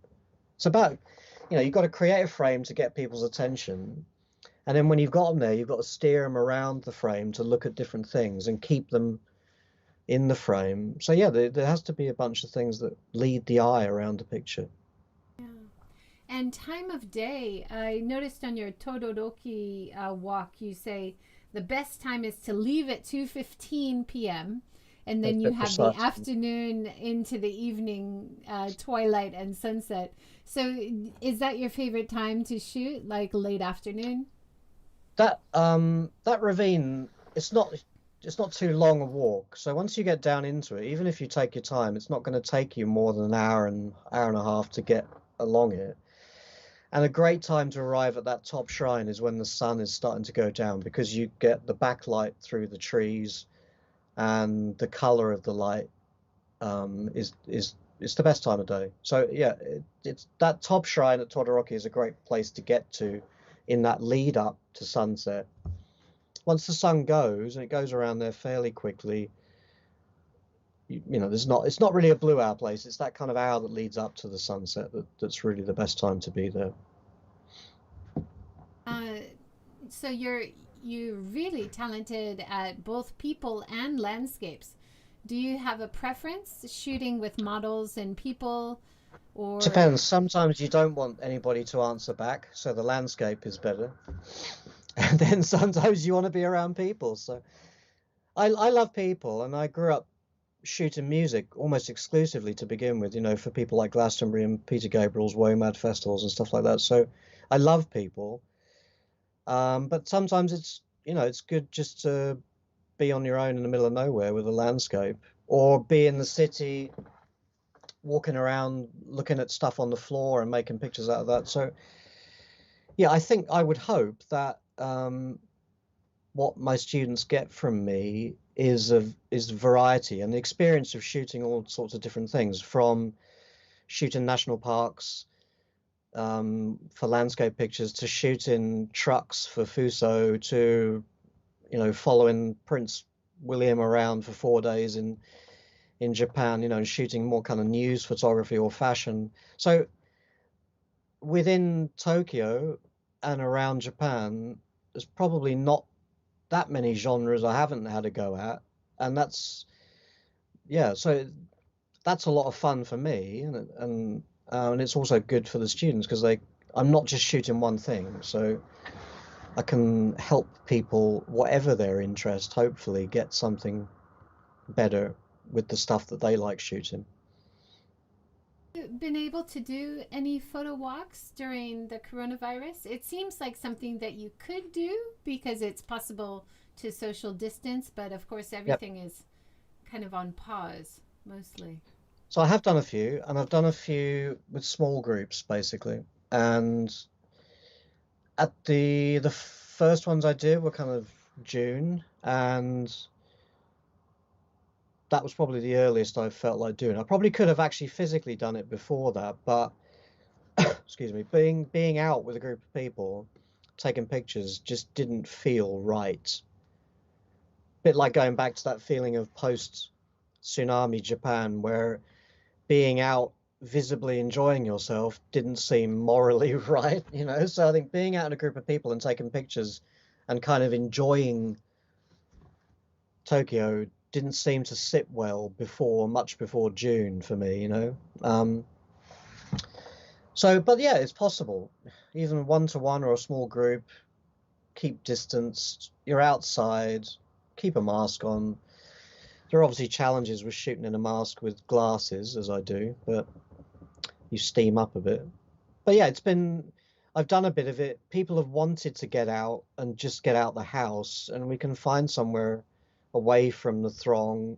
It's about, you know, you've got to create a frame to get people's attention. And then when you've got them there, you've got to steer them around the frame to look at different things and keep them in the frame. So yeah, there has to be a bunch of things that lead the eye around the picture. Yeah. And time of day, I noticed on your Todoroki walk, you say the best time is to leave at 2:15 p.m. and A then you bit have the precise. afternoon into the evening, twilight and sunset. So is that your favorite time to shoot, like late afternoon? That ravine, it's not too long a walk. So once you get down into it, even if you take your time, it's not going to take you more than an hour and a half to get along it. And a great time to arrive at that top shrine is when the sun is starting to go down because you get the backlight through the trees and the color of the light is it's the best time of day. So yeah, it's that top shrine at Todoroki is a great place to get to in that lead up to sunset. Once the sun goes, and it goes around there fairly quickly, you know, it's not really a blue hour place. It's that kind of hour that leads up to the sunset that's really the best time to be there. Uh, so you're really talented at both people and landscapes. Do you have a preference shooting with models and people, or Depends. Sometimes you don't want anybody to answer back, so the landscape is better. And then sometimes you want to be around people. So I love people, and I grew up shooting music almost exclusively to begin with, you know, for people like Glastonbury and Peter Gabriel's WOMAD festivals and stuff like that. So I love people. But sometimes it's, you know, it's good just to be on your own in the middle of nowhere with a landscape, or be in the city walking around looking at stuff on the floor and making pictures out of that. So yeah, I think I would hope that what my students get from me is variety and the experience of shooting all sorts of different things, from shooting national parks for landscape pictures to shooting trucks for Fuso to, you know, following Prince William around for 4 days in Japan, you know, and shooting more kind of news photography or fashion. So within Tokyo and around Japan, there's probably not that many genres I haven't had a go at, and that's yeah. So that's a lot of fun for me, and it's also good for the students because I'm not just shooting one thing, so I can help people, whatever their interest, hopefully get something better with the stuff that they like shooting. been able to do any photo walks during the coronavirus? It seems like something that you could do because it's possible to social distance, but of course Yep. everything is kind of on pause mostly. So I have done a few, and I've done a few with small groups basically. And at the first ones I did were kind of June, and that was probably the earliest I felt like doing. I probably could have actually physically done it before that, but excuse me, being out with a group of people taking pictures just didn't feel right. Bit like going back to that feeling of post tsunami Japan, where being out visibly enjoying yourself didn't seem morally right, you know. So I think being out in a group of people and taking pictures and kind of enjoying Tokyo didn't seem to sit well much before June for me, you know. So, but yeah, it's possible. Even one to one or a small group, keep distance, you're outside, keep a mask on. There are obviously challenges with shooting in a mask with glasses, as I do, but you steam up a bit. But yeah, I've done a bit of it. People have wanted to get out and just get out the house, and we can find somewhere away from the throng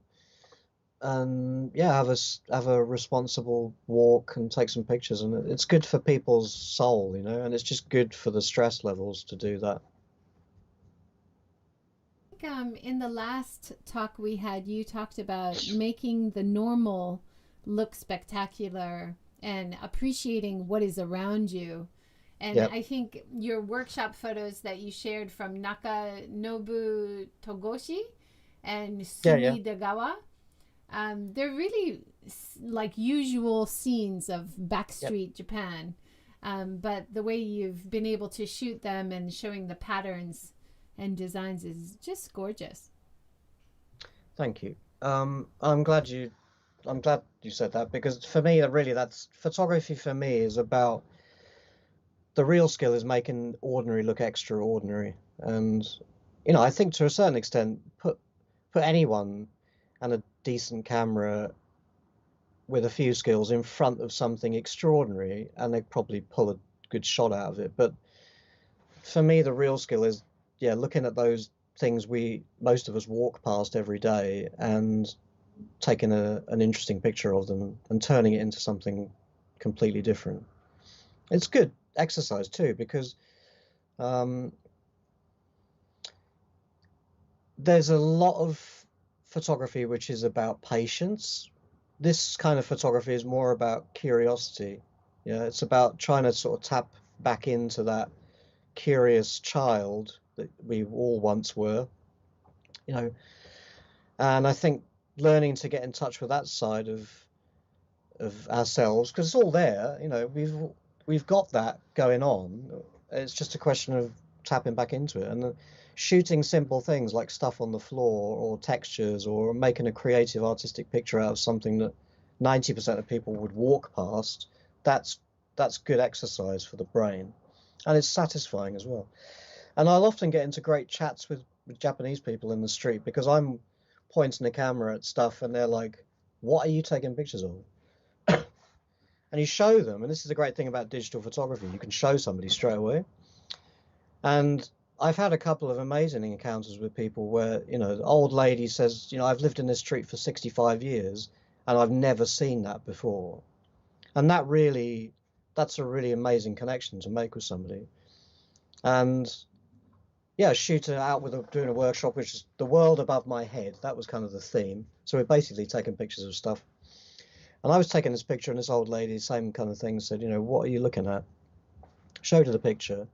and yeah, have a responsible walk and take some pictures, and it's good for people's soul, you know, and it's just good for the stress levels to do that. In the last talk we had, you talked about making the normal look spectacular and appreciating what is around you. And Yeah. I think your workshop photos that you shared from Nakanobu Togoshi and Yeah, yeah. Sumidagawa, they're really like usual scenes of Yep. backstreet Japan. But the way you've been able to shoot them and showing the patterns and designs is just gorgeous. Thank you. I'm glad you said that, because for me, really, that's photography for me is about the real skill is making ordinary look extraordinary. And, I think to a certain extent, put anyone and a decent camera with a few skills in front of something extraordinary, and they probably pull a good shot out of it. But for me, the real skill is, yeah, looking at those things most of us walk past every day and taking an interesting picture of them and turning it into something completely different. It's good exercise too, because um, there's a lot of photography which is about patience. This kind of photography is more about curiosity. Yeah, it's about trying to sort of tap back into that curious child that we all once were, you know. And I think learning to get in touch with that side of ourselves, because it's all there, we've got that going on. It's just a question of tapping back into it and shooting simple things like stuff on the floor or textures, or making a creative artistic picture out of something that 90% of people would walk past. That's good exercise for the brain, and it's satisfying as well. And I'll often get into great chats with Japanese people in the street, because I'm pointing the camera at stuff and they're like, what are you taking pictures of? And you show them, and this is the great thing about digital photography, you can show somebody straight away. And I've had a couple of amazing encounters with people where, the old lady says, I've lived in this street for 65 years and I've never seen that before. And that's a really amazing connection to make with somebody. And yeah, shoot it out doing a workshop, which is the world above my head. That was kind of the theme. So we're basically taking pictures of stuff. And I was taking this picture, and this old lady, same kind of thing, said, what are you looking at? Showed her the picture,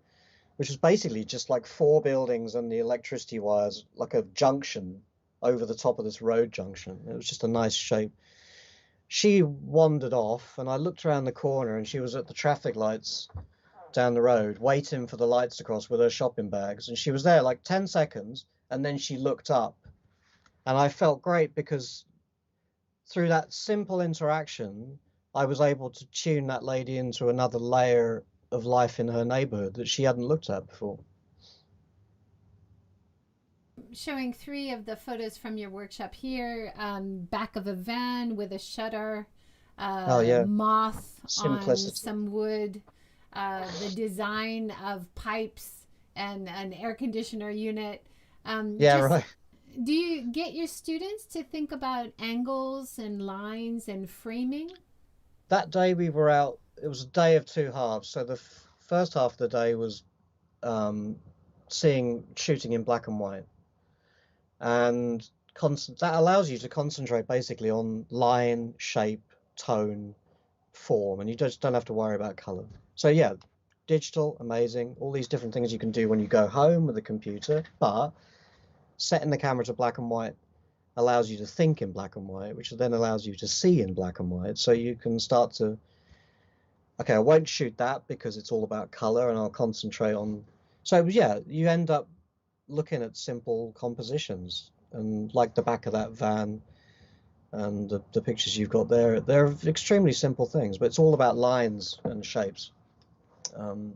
which was basically just like 4 buildings and the electricity wires, like a junction over the top of this road junction. It was just a nice shape. She wandered off, and I looked around the corner, and she was at the traffic lights down the road, waiting for the lights to cross with her shopping bags. And she was there like 10 seconds, and then she looked up. And I felt great, because through that simple interaction, I was able to tune that lady into another layer of life in her neighborhood that she hadn't looked at before. Showing 3 of the photos from your workshop here, back of a van with a shutter, Oh yeah, moth on simplicity. some wood, the design of pipes and an air conditioner unit. Yeah, Just right. do you get your students to think about angles and lines and framing? That day we were out, it was a day of 2 halves. So the first half of the day was um, shooting in black and white. And that allows you to concentrate basically on line, shape, tone, form, and you just don't have to worry about color. So yeah, digital, amazing, all these different things you can do when you go home with a computer, but setting the camera to black and white allows you to think in black and white, which then allows you to see in black and white. So you can start to, okay, I won't shoot that because it's all about color, and I'll concentrate on. So yeah, you end up looking at simple compositions, and like the back of that van and the pictures you've got there, they're extremely simple things, but it's all about lines and shapes. Um,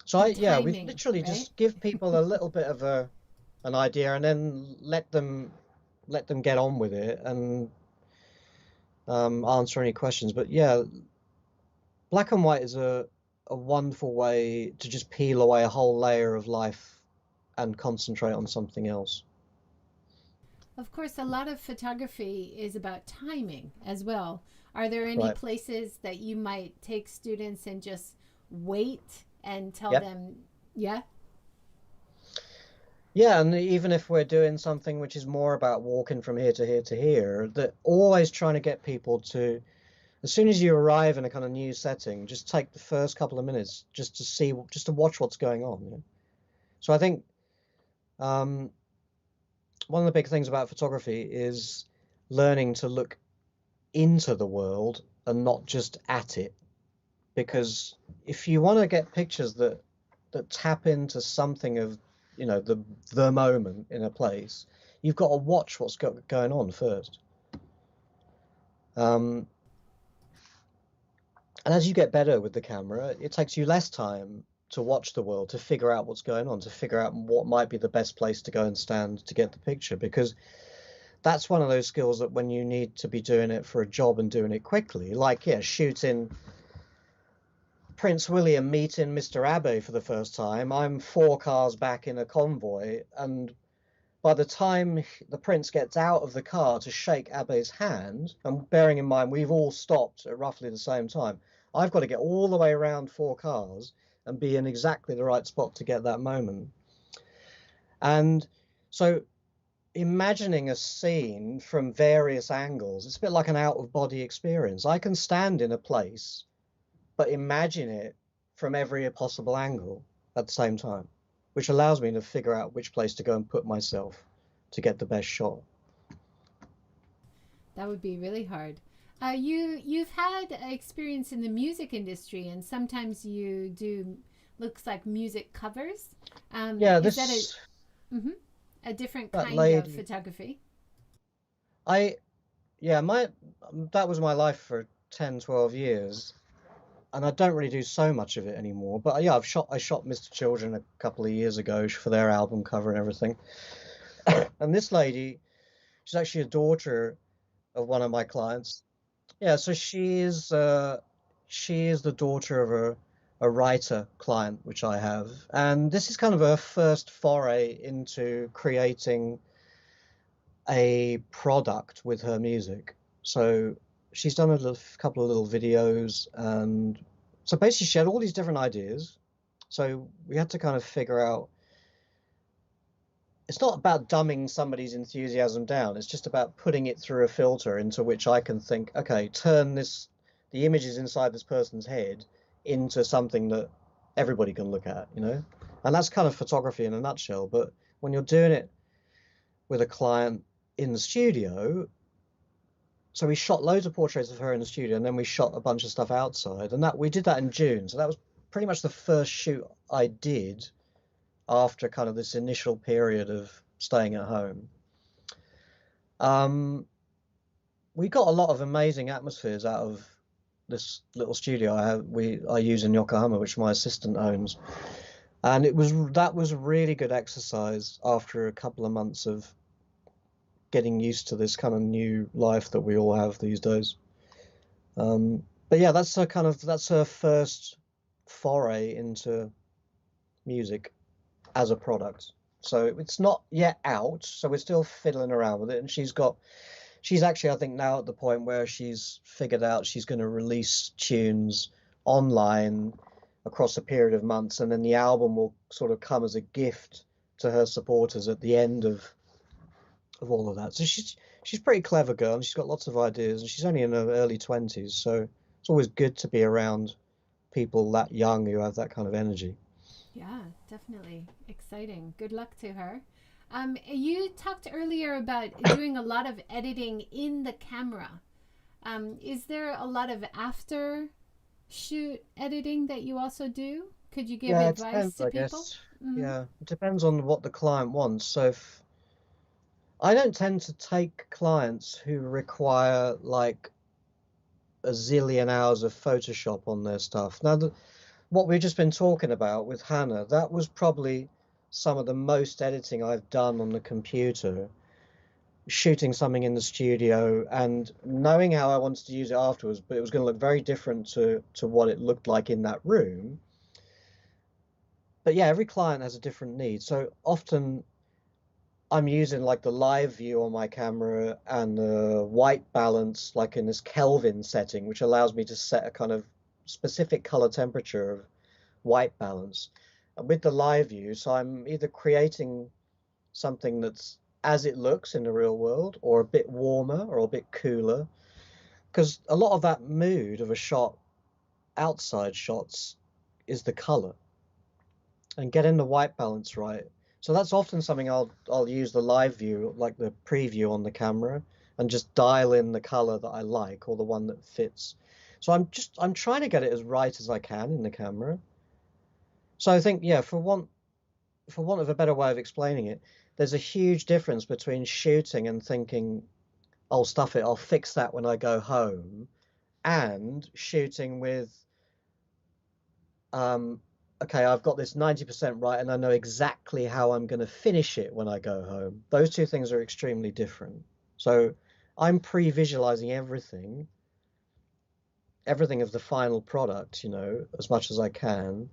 so And yeah, we timing, literally right? just give people a little bit of an idea, and then let them get on with it and answer any questions. But yeah, black and white is a wonderful way to just peel away a whole layer of life and concentrate on something else. Of course, a lot of photography is about timing as well. Are there any Right. places that you might take students and just wait and tell Yep. them, yeah? Yeah, and even if we're doing something which is more about walking from here to here to here, that always trying to get people to, as soon as you arrive in a kind of new setting, just take the first couple of minutes just to see, just to watch what's going on. You know? So I think um, one of the big things about photography is learning to look into the world and not just at it. Because if you want to get pictures that tap into something of, you know, the moment in a place, you've got to watch what's going on first. Um, and as you get better with the camera, it takes you less time to watch the world, to figure out what's going on, to figure out what might be the best place to go and stand to get the picture. Because that's one of those skills that when you need to be doing it for a job and doing it quickly, like, yeah, shooting Prince William meeting Mr. Abe for the first time, I'm 4 cars back in a convoy, and by the time the prince gets out of the car to shake Abe's hand, and bearing in mind we've all stopped at roughly the same time, I've got to get all the way around 4 cars and be in exactly the right spot to get that moment. And so imagining a scene from various angles, it's a bit like an out-of-body experience. I can stand in a place but imagine it from every possible angle at the same time, which allows me to figure out which place to go and put myself to get the best shot. That would be really hard. You've had experience in the music industry, and sometimes you do looks like music covers. Yeah, Is that this mhm, a different that kind of lady, photography? I yeah, my that was my life for 10, 12 years, and I don't really do so much of it anymore. But yeah, I shot Mr. Children a couple of years ago for their album cover and everything. And this lady, she's actually a daughter of one of my clients. Yeah, so she is the daughter of a writer client which I have, and this is kind of her first foray into creating a product with her music. So she's done couple of little videos, and so basically she had all these different ideas. So we had to kind of figure out, it's not about dumbing somebody's enthusiasm down. It's just about putting it through a filter into which I can think, okay, turn the images inside this person's head into something that everybody can look at, you know? And that's kind of photography in a nutshell. But when you're doing it with a client in the studio, so we shot loads of portraits of her in the studio, and then we shot a bunch of stuff outside, and that we did that in June. So that was pretty much the first shoot I did after kind of this initial period of staying at home. Um, we got a lot of amazing atmospheres out of this little studio I use in Yokohama, which my assistant owns, and that was a really good exercise after a couple of months of getting used to this kind of new life that we all have these days. But yeah, that's her first foray into music as a product. So it's not yet out, so we're still fiddling around with it. And she's actually, I think, now at the point where she's figured out she's going to release tunes online across a period of months, and then the album will sort of come as a gift to her supporters at the end of all of that. So she's a pretty clever girl, and she's got lots of ideas, and she's only in her early 20s, so it's always good to be around people that young who have that kind of energy. Yeah, definitely exciting. Good luck to her. You talked earlier about doing a lot of editing in the camera. Is there a lot of after shoot editing that you also do? Could you give Yeah, it advice depends, to I people? guess. Mm-hmm. Yeah, it depends on what the client wants. So if I don't tend to take clients who require like a zillion hours of Photoshop on their stuff. Now, what we've just been talking about with Hannah, that was probably some of the most editing I've done on the computer, shooting something in the studio and knowing how I wanted to use it afterwards, but it was going to look very different to what it looked like in that room. But yeah, every client has a different need. So often I'm using like the live view on my camera and the white balance, like in this Kelvin setting, which allows me to set a kind of specific color temperature of white balance. And with the live view, so I'm either creating something that's as it looks in the real world, or a bit warmer or a bit cooler, because a lot of that mood of a shot, outside shots, is the color and getting the white balance right. So that's often something I'll use the live view, like the preview on the camera, and just dial in the color that I like, or the one that fits. So I'm trying to get it as right as I can in the camera. So I think, yeah, for want of a better way of explaining it, there's a huge difference between shooting and thinking, "Oh, stuff it, I'll fix that when I go home," and shooting with, okay, I've got this 90% right, and I know exactly how I'm going to finish it when I go home. Those two things are extremely different. So I'm pre-visualizing everything of the final product, as much as I can.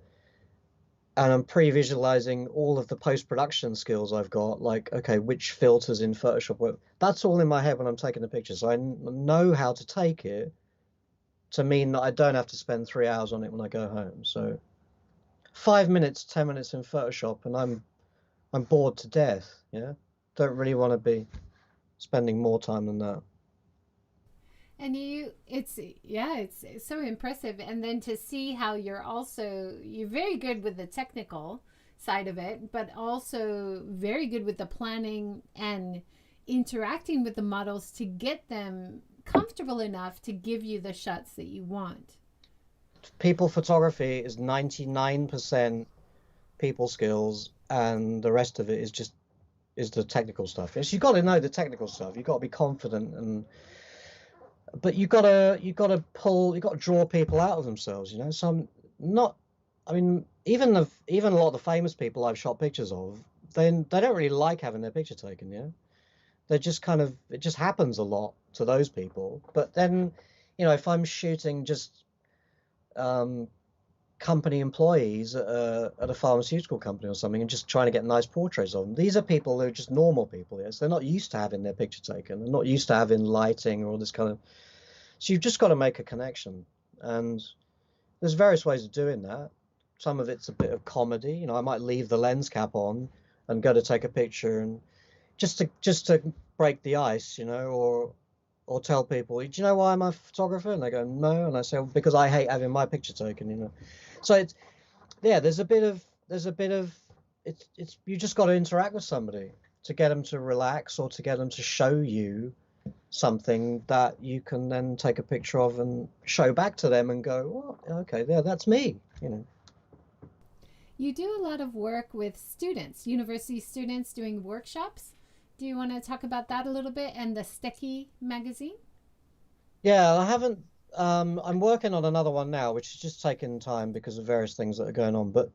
And I'm pre-visualizing all of the post-production skills I've got, like, okay, which filters in Photoshop work. That's all in my head when I'm taking the picture. So I know how to take it to mean that I don't have to spend 3 hours on it when I go home. So 5 minutes, 10 minutes in Photoshop, and I'm bored to death. Yeah, don't really want to be spending more time than that. And it's so impressive. And then to see how you're very good with the technical side of it, but also very good with the planning and interacting with the models to get them comfortable enough to give you the shots that you want. People photography is 99% people skills, and the rest of it is the technical stuff. Yes, you got to know the technical stuff. You got to be confident, but you got to draw people out of themselves. Some not. I mean, even a lot of the famous people I've shot pictures of, then they don't really like having their picture taken. Yeah, they just it just happens a lot to those people. But then, if I'm shooting just company employees at a pharmaceutical company or something, and just trying to get nice portraits of them. These are people who are just normal people, yes. They're not used to having their picture taken. They're not used to having lighting or all this kind of. So you've just got to make a connection, and there's various ways of doing that. Some of it's a bit of comedy. I might leave the lens cap on and go to take a picture, and just to break the ice, or tell people, do you know why I'm a photographer? And they go, no, and I say, well, because I hate having my picture taken. So it's, yeah, there's a bit of it's you just got to interact with somebody to get them to relax, or to get them to show you something that you can then take a picture of and show back to them and go, well, okay, yeah, that's me. You do a lot of work with students, university students doing workshops. Do you want to talk about that a little bit and the Sticky magazine? Yeah, I haven't. I'm working on another one now, which is just taking time because of various things that are going on. But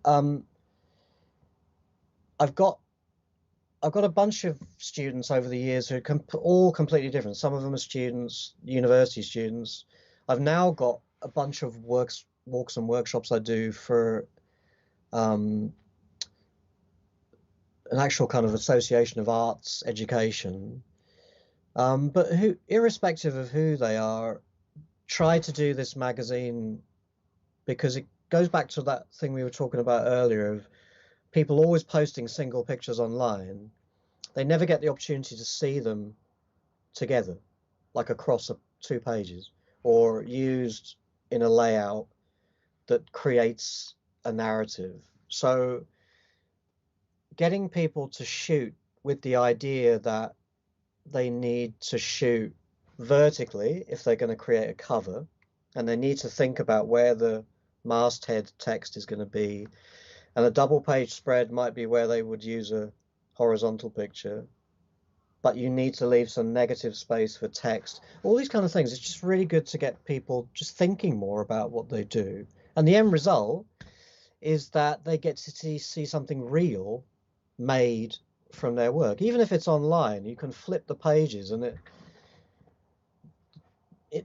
I've got a bunch of students over the years who are all completely different. Some of them are students, university students. I've now got a bunch of walks and workshops I do for an actual kind of association of arts education. But who, irrespective of who they are, try to do this magazine because it goes back to that thing we were talking about earlier of people always posting single pictures online. They never get the opportunity to see them together, like across 2 pages, or used in a layout that creates a narrative. So getting people to shoot with the idea that they need to shoot vertically if they're going to create a cover, and they need to think about where the masthead text is going to be, and a double page spread might be where they would use a horizontal picture, but you need to leave some negative space for text. All these kind of things. It's just really good to get people just thinking more about what they do. And the end result is that they get to see something real made from their work. Even if it's online, you can flip the pages and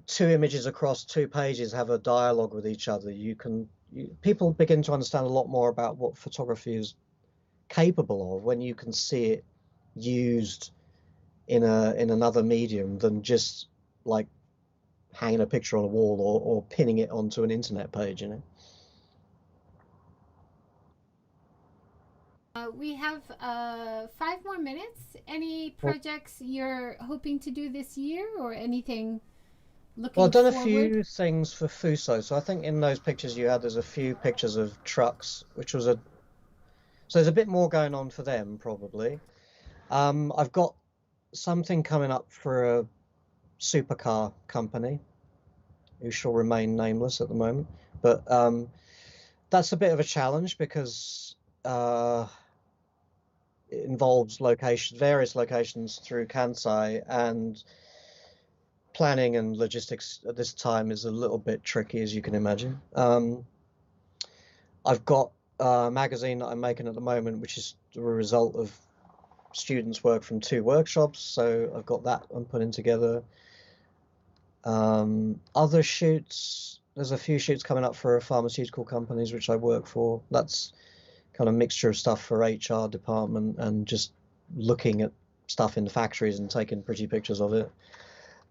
two images across 2 pages have a dialogue with each other. People begin to understand a lot more about what photography is capable of when you can see it used in another medium than just like hanging a picture on a wall, or pinning it onto an internet page. We have 5 more minutes. Any projects you're hoping to do this year, or anything Well, looking I've done a forward? few things for Fuso. So I think in those pictures you had, there's a few pictures of trucks, which was a so there's a bit more going on for them probably. I've got something coming up for a supercar company who shall remain nameless at the moment, but that's a bit of a challenge because it involves various locations through Kansai, and planning and logistics at this time is a little bit tricky, as you can imagine. I've got a magazine that I'm making at the moment, which is a result of students' work from 2 workshops, so I've got that I'm putting together. Other shoots, there's a few shoots coming up for pharmaceutical companies which I work for. That's kind of mixture of stuff for HR department and just looking at stuff in the factories and taking pretty pictures of it.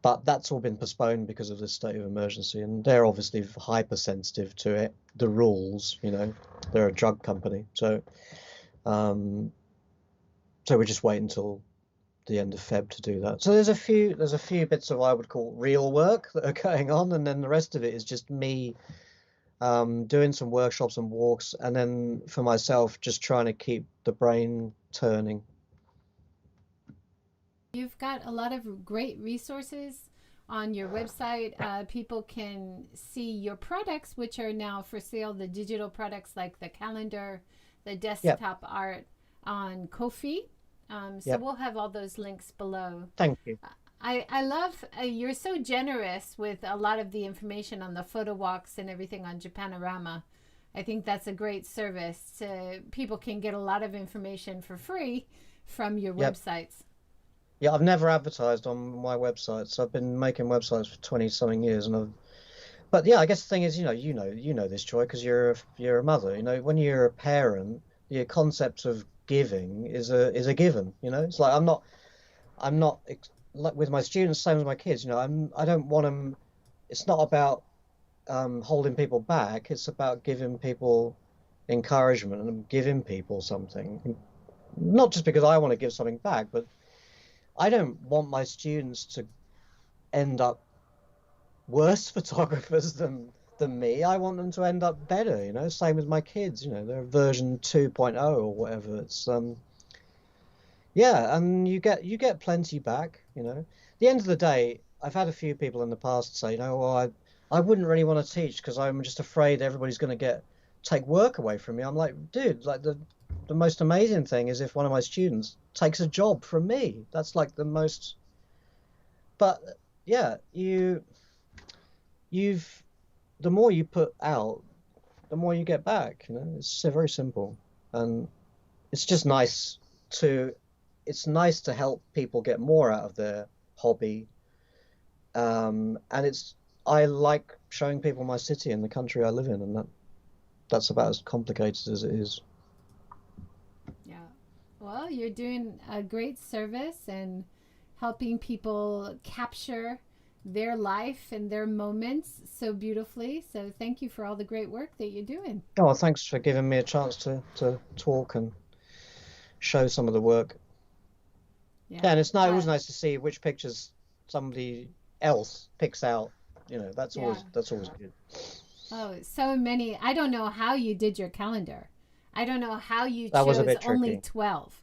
But that's all been postponed because of this state of emergency, and they're obviously hypersensitive to it, the rules, you know, they're a drug company. So we just wait until the end of Feb to do that. So there's a few bits of, I would call, real work that are going on, and then the rest of it is just me doing some workshops and walks, and then for myself just trying to keep the brain turning. You've got a lot of great resources on your website. People can see your products, which are now for sale, the digital products like the calendar, the desktop art on Ko-fi. So we'll have all those links below. Thank you. I love, you're so generous with a lot of the information on the photo walks and everything on Japanorama. I think that's a great service. People can get a lot of information for free from your websites. Yeah, I've never advertised on my websites. I've been making websites for 20 something years, but yeah, I guess the thing is, you know this, Joy, because you're a mother. You know, when you're a parent, your concept of giving is a given. You know, it's like I'm not like with my students, same as my kids. You know, I don't want them. It's not about holding people back. It's about giving people encouragement and giving people something. Not just because I want to give something back, but I don't want my students to end up worse photographers than me. I want them to end up better, you know, same as my kids, you know, they're version 2.0 or whatever. It's yeah, and you get plenty back, you know. At the end of the day, I've had a few people in the past say, you know, well, I wouldn't really want to teach because I'm just afraid everybody's going to take work away from me. I'm like, dude, like the most amazing thing is if one of my students takes a job from me. That's like the most. But yeah, the more you put out, the more you get back. You know, it's very simple, and it's just nice to help people get more out of their hobby. And I like showing people my city and the country I live in, and that's about as complicated as it is. Well, you're doing a great service and helping people capture their life and their moments so beautifully. So thank you for all the great work that you're doing. Oh, thanks for giving me a chance to talk and show some of the work. Yeah, and it's nice. It was nice to see which pictures somebody else picks out. You know, that's always good. Oh, so many. I don't know how you did your calendar. I don't know how you chose only 12,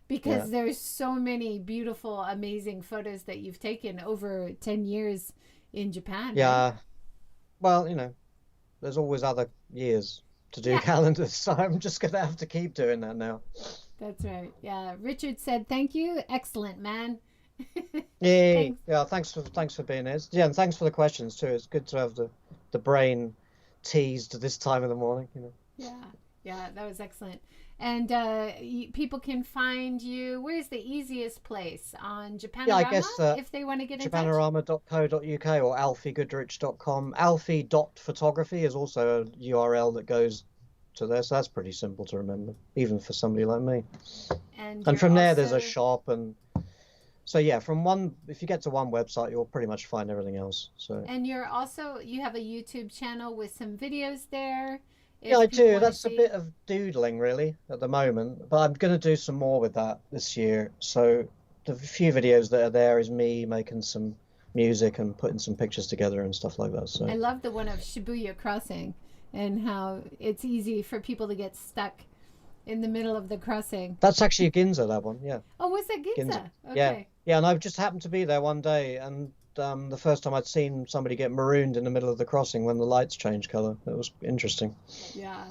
because there's so many beautiful, amazing photos that you've taken over 10 years in Japan. Yeah. Right? Well, you know, there's always other years to do calendars, so I'm just going to have to keep doing that now. That's right. Yeah. Richard said, thank you. Excellent, man. Yeah. Thanks for being here. Yeah, and thanks for the questions too. It's good to have the brain teased this time of the morning, you know. Yeah, that was excellent. And people can find you. Where's the easiest place? On Japanorama, I guess, if they want to get in touch? Japanorama.co.uk or alfiegoodrich.com. Alfie.photography is also a URL that goes to there, so that's pretty simple to remember, even for somebody like me. And from there, there's a shop, and so yeah, if you get to one website, you'll pretty much find everything else. So. And you have a YouTube channel with some videos there. Yeah, if I people do. want to That's a see? bit of doodling, really, at the moment. But I'm going to do some more with that this year. So the few videos that are there is me making some music and putting some pictures together and stuff like that. I So love the one of Shibuya Crossing and how it's easy for people to get stuck in the middle of the crossing. that's actually a Ginza, that one. Yeah, Oh, was that Ginza. Ginza? Yeah, Okay. yeah. And I just happened to be there one day, and the first time I'd seen somebody get marooned in the middle of the crossing when the lights changed color. It was interesting. Yeah,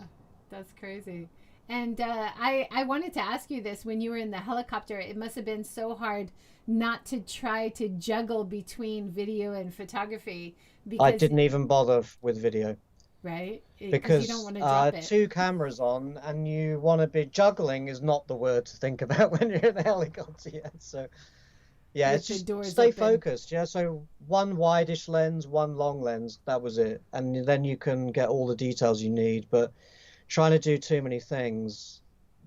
that's crazy. And I wanted to ask you this when you were in the helicopter. It must have been so hard not to try to juggle between video and photography I because, didn't even bother with video, right? Because you don't because want to drop it. two cameras on and you want to be juggling is not the word to think about when you're in a helicopter yet. So yeah, With it's the just doors stay open. focused. Yeah, so one wide-ish lens, one long lens, that was it. And then you can get all the details you need. But trying to do too many things,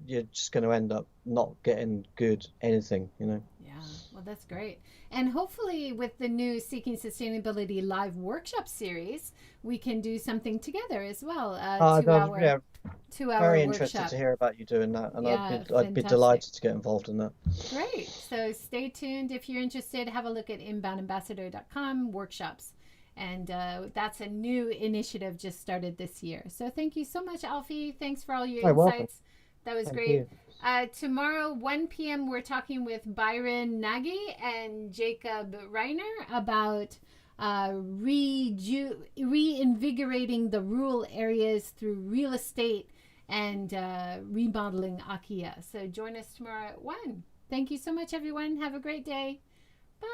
you're just going to end up not getting good anything, you know. Yeah, well, that's great. And hopefully, with the new Seeking Sustainability live workshop series, we can do something together as well. Yeah, 2 hour very interested workshop. to hear about you doing that, and Yeah, I'd be fantastic. delighted to get involved in that. Great. So stay tuned. If you're interested, have a look at inboundambassador.com workshops. And that's a new initiative just started this year. So thank you so much, Alfie. Thanks for all your Oh, welcome. insights. That was Thank great. you. Tomorrow, 1 p.m., we're talking with Byron Nagy and Jacob Reiner about reinvigorating the rural areas through real estate and remodeling Akia. So join us tomorrow at 1. Thank you so much, everyone. Have a great day. Bye.